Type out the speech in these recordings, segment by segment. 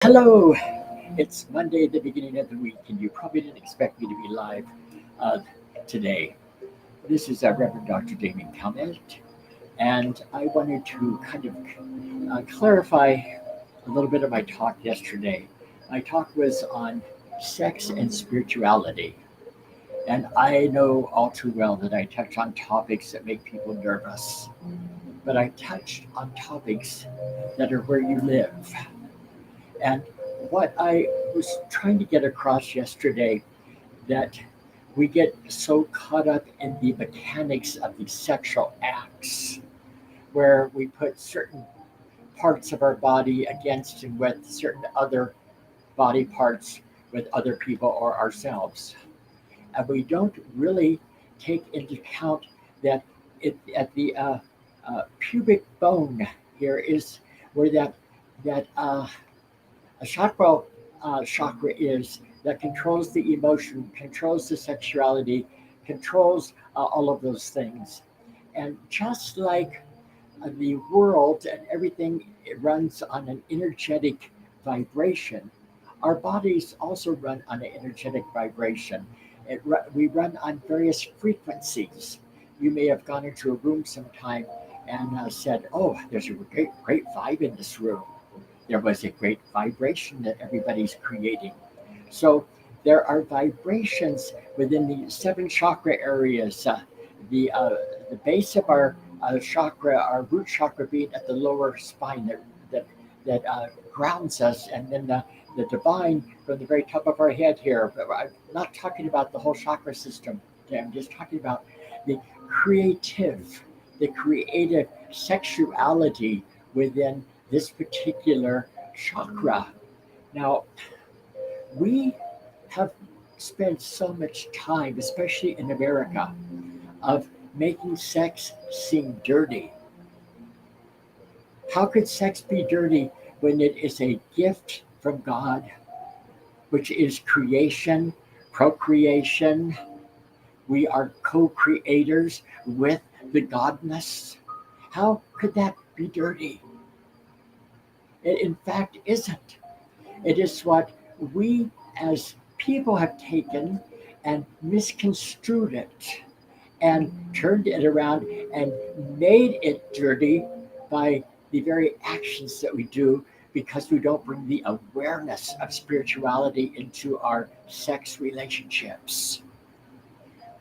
Hello, it's Monday, the beginning of the week, and you probably didn't expect me to be live uh, today. This is Reverend Dr. Damien Calmet, and I wanted to kind of clarify a little bit of my talk yesterday. My talk was on sex and spirituality, and I know all too well that I touch on topics that make people nervous, but I touched on topics that are where you live. And what I was trying to get across yesterday that we get so caught up in the mechanics of these sexual acts where we put certain parts of our body against and with certain other body parts with other people or ourselves. And we don't really take into account that at the pubic bone here is where that a chakra is that controls the emotion, controls the sexuality, controls all of those things. And just like the world and everything, it runs on an energetic vibration. Our bodies also run on an energetic vibration. We run on various frequencies. You may have gone into a room sometime and said, "Oh, there's a great vibe in this room." There was a great vibration that everybody's creating. So there are vibrations within the seven chakra areas. The base of our chakra, our root chakra, being at the lower spine that grounds us, and then the divine from the very top of our head here. But I'm not talking about the whole chakra system. Okay? I'm just talking about the creative, the creative sexuality within this particular chakra. Now, we have spent so much time, especially in America, of making sex seem dirty. How could sex be dirty when it is a gift from God, which is creation, procreation? We are co creators with the godness. How could that be dirty? It, in fact, isn't. It is what we as people have taken and misconstrued it and turned it around and made it dirty by the very actions that we do because we don't bring the awareness of spirituality into our sex relationships.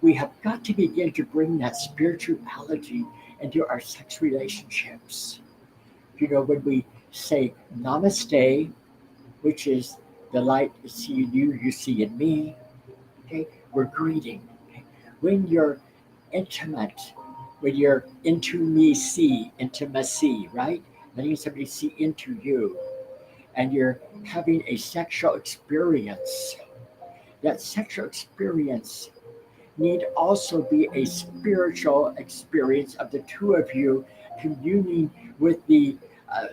We have got to begin to bring that spirituality into our sex relationships. When we say namaste, which is the light you see in you, you see in me, okay, we're greeting. Okay? When you're intimate, when you're into me, see, intimacy, right? Letting somebody see into you, and you're having a sexual experience. That sexual experience need also be a spiritual experience of the two of you communing with the uh,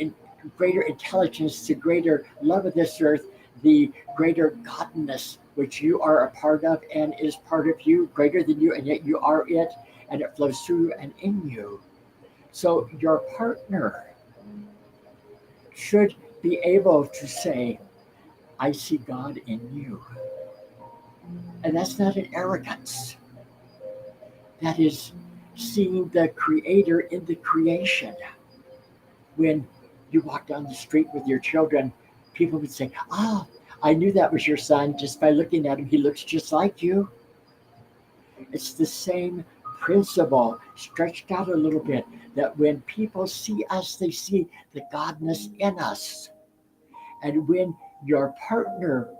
in greater intelligence, the greater love of this earth, the greater godness which you are a part of and is part of you, greater than you, and yet you are it, and it flows through you and in you. So your partner should be able to say, "I see God in you." And that's not an arrogance. That is seeing the creator in the creation. When you walk down the street with your children, people would say, "Ah, I knew that was your son just by looking at him. He looks just like you." It's the same principle stretched out a little bit that when people see us, they see the godness in us. And when your partner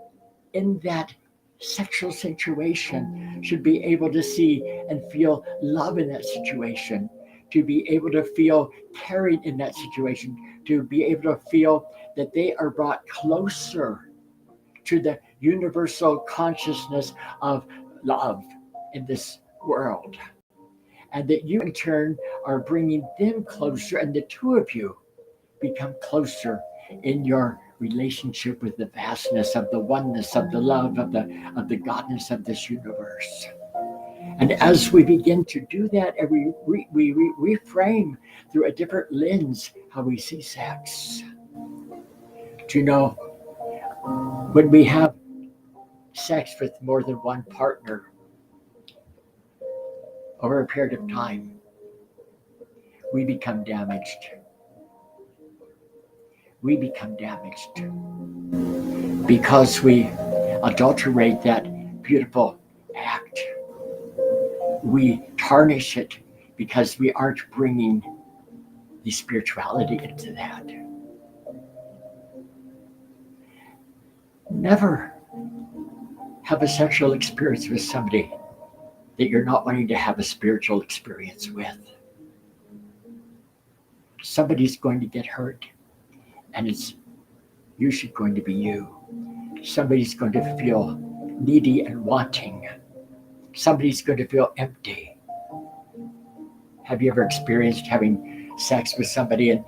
in that sexual situation should be able to see and feel love in that situation, to be able to feel carried in that situation, to be able to feel that they are brought closer to the universal consciousness of love in this world. And that you, in turn, are bringing them closer, and the two of you become closer in your relationship with the vastness of the oneness of the love of the godness of this universe. And as we begin to do that, and we reframe through a different lens how we see sex, Do you know, when we have sex with more than one partner over a period of time, we become damaged. We become damaged because we adulterate that beautiful act. We tarnish it because we aren't bringing the spirituality into that. Never have a sexual experience with somebody that you're not wanting to have a spiritual experience with. Somebody's going to get hurt, and it's usually going to be you. Somebody's going to feel needy and wanting. Somebody's going to feel empty. Have you ever experienced having sex with somebody and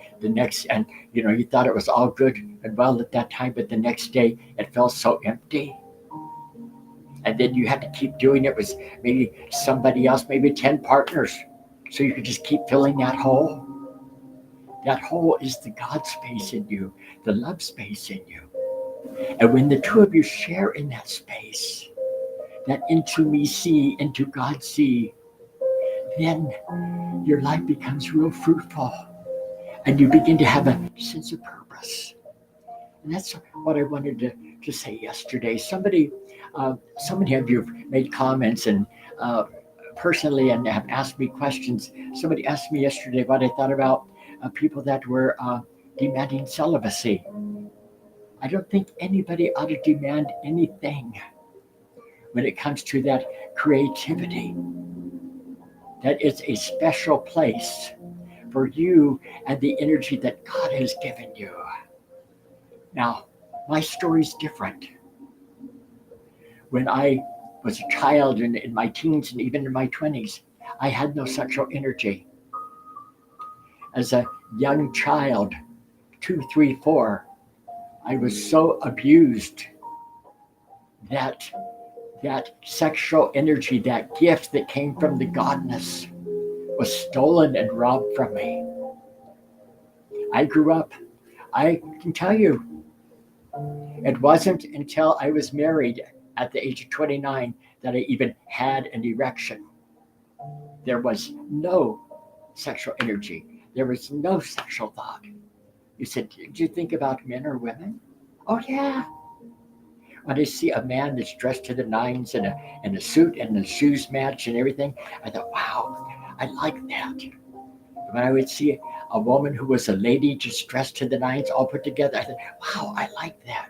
you thought it was all good and well at that time, but the next day it felt so empty? And then you had to keep doing it with maybe somebody else, maybe 10 partners, so you could just keep filling that hole. That hole is the God space in you, the love space in you. And when the two of you share in that space, that into me see, into God see, then your life becomes real fruitful and you begin to have a sense of purpose. And that's what I wanted to say yesterday. So many of you have made comments and personally and have asked me questions. Somebody asked me yesterday what I thought about people that were demanding celibacy. I don't think anybody ought to demand anything when it comes to that creativity. That is a special place for you and the energy that God has given you. Now, my story's different. When I was a child and in my teens and even in my 20s, I had no sexual energy. As a young child, 2, 3, 4, I was so abused that sexual energy, that gift that came from the godness, was stolen and robbed from me. I grew up, I can tell you, it wasn't until I was married at the age of 29 that I even had an erection. There was no sexual energy. There was no sexual thought. You said, did you think about men or women? Oh, yeah. When I see a man that's dressed to the nines in a suit and the shoes match and everything, I thought, wow, I like that. When I would see a woman who was a lady just dressed to the nines all put together, I thought, wow, I like that.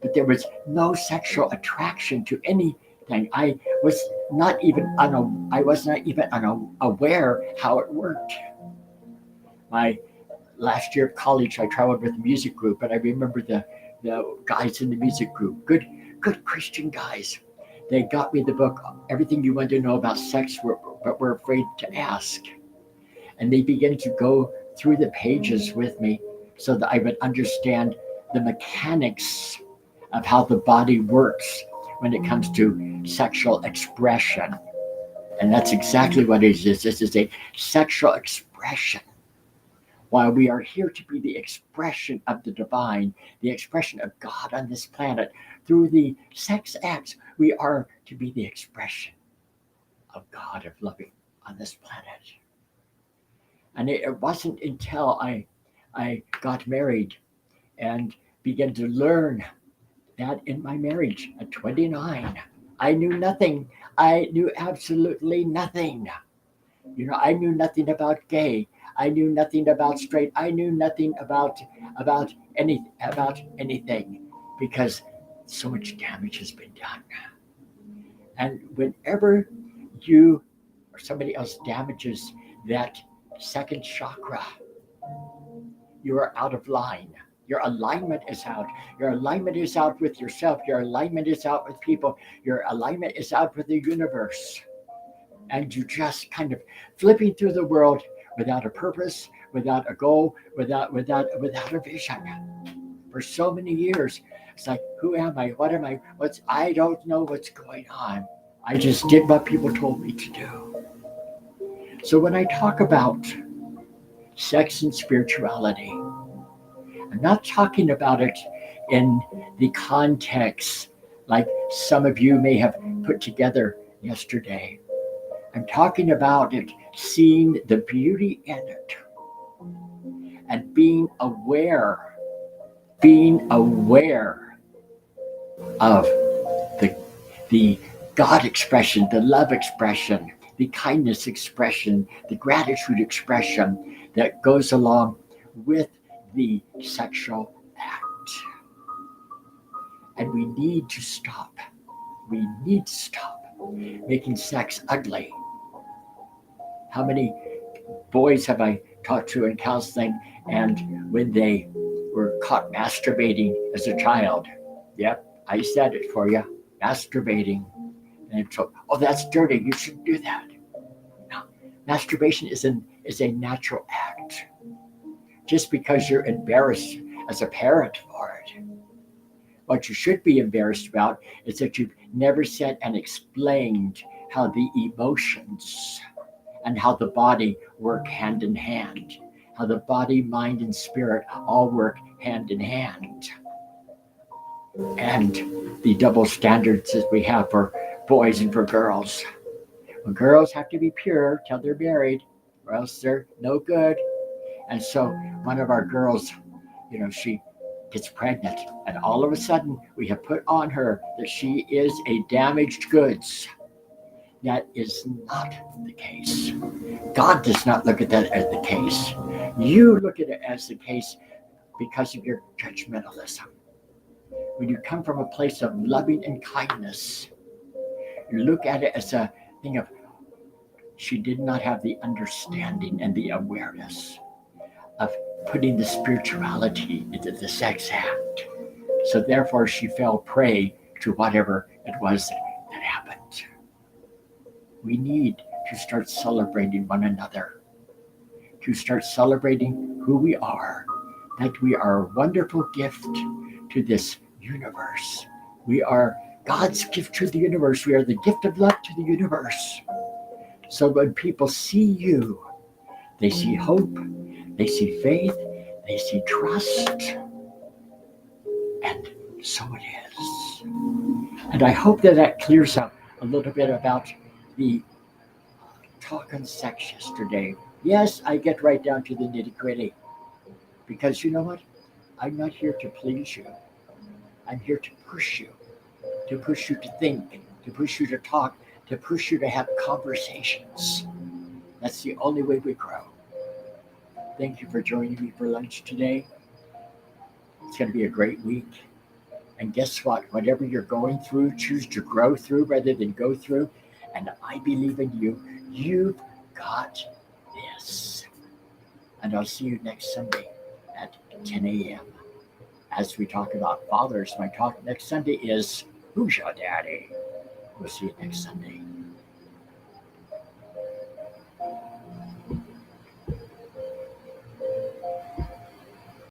But there was no sexual attraction to anything. I was not even unaware how it worked. My last year of college, I traveled with a music group, and I remember the guys in the music group, good Christian guys. They got me the book, Everything You Want to Know About Sex, but We're Afraid to Ask. And they began to go through the pages with me so that I would understand the mechanics of how the body works when it comes to sexual expression. And that's exactly what it is. This is a sexual expression. While we are here to be the expression of the divine, the expression of God on this planet, through the sex acts, we are to be the expression of God, of loving on this planet. And it wasn't until I got married and began to learn that in my marriage at 29, I knew nothing. I knew absolutely nothing. I knew nothing about gay. I knew nothing about straight. I knew nothing about anything because so much damage has been done. And whenever you or somebody else damages that second chakra, you are out of line. Your alignment is out. Your alignment is out with yourself. Your alignment is out with people. Your alignment is out with the universe. And you just kind of flipping through the world without a purpose, without a goal, without a vision. For so many years, it's like, who am I? What am I? I don't know what's going on. I just did what people told me to do. So when I talk about sex and spirituality, I'm not talking about it in the context like some of you may have put together yesterday. I'm talking about it, seeing the beauty in it and being aware of the God expression, the love expression, the kindness expression, the gratitude expression that goes along with the sexual act. And we need to stop. We need to stop making sex ugly. How many boys have I talked to in counseling, and when they were caught masturbating as a child? Yep, I said it for you, masturbating. And so, oh, that's dirty. You shouldn't do that. No, masturbation is a natural act. Just because you're embarrassed as a parent for it, what you should be embarrassed about is that you've never said and explained how the emotions and how the body work hand in hand, how the body, mind, and spirit all work hand in hand. And the double standards that we have for boys and for girls. Well, girls have to be pure till they're married, or else they're no good. And so one of our girls, she gets pregnant, and all of a sudden we have put on her that she is a damaged goods. That is not the case. God does not look at that as the case. You look at it as the case because of your judgmentalism. When you come from a place of loving and kindness, you look at it as a thing of, she did not have the understanding and the awareness of putting the spirituality into the sex act. So therefore she fell prey to whatever it was that happened. We need to start celebrating one another, to start celebrating who we are, that we are a wonderful gift to this universe. We are God's gift to the universe. We are the gift of love to the universe. So when people see you, they see hope, they see faith, they see trust, and so it is. And I hope that clears up a little bit about the talk on sex yesterday. Yes, I get right down to the nitty gritty, because you know what? I'm not here to please you. I'm here to push you to think, to push you to talk, to push you to have conversations. That's the only way we grow. Thank you for joining me for lunch today. It's going to be a great week. And guess what? Whatever you're going through, choose to grow through rather than go through. And I believe in you. You've got this. And I'll see you next Sunday at 10 a.m. As we talk about fathers, my talk next Sunday is, Who's Your Daddy? We'll see you next Sunday.